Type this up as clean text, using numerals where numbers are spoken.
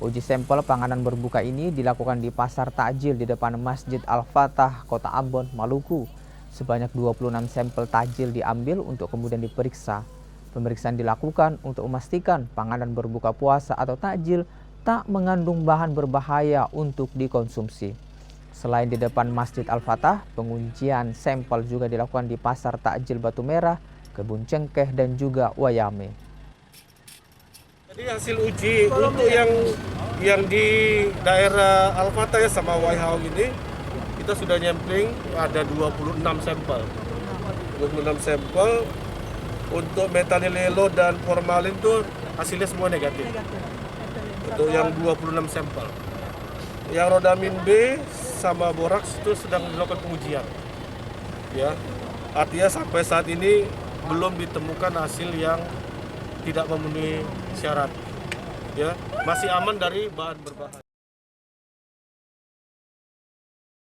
Uji sampel panganan berbuka ini dilakukan di Pasar Takjil di depan Masjid Al-Fatah, Kota Ambon, Maluku. Sebanyak 26 sampel takjil diambil untuk kemudian diperiksa. Pemeriksaan dilakukan untuk memastikan panganan berbuka puasa atau takjil tak mengandung bahan berbahaya untuk dikonsumsi. Selain di depan Masjid Al-Fatah, pengujian sampel juga dilakukan di Pasar Takjil Batu Merah, Kebun Cengkeh, dan juga Wayame. Jadi hasil uji untuk yang di daerah Al-Fatah ya sama Waihau ini, kita sudah nyampling ada 26 sampel. 26 sampel untuk metanilelo dan formalin itu hasilnya semua negatif. Untuk yang 26 sampel. Yang rodamin B sama boraks itu sedang dilakukan pengujian. Ya. Artinya sampai saat ini belum ditemukan hasil yang tidak memenuhi syarat, ya, masih aman dari bahan berbahaya.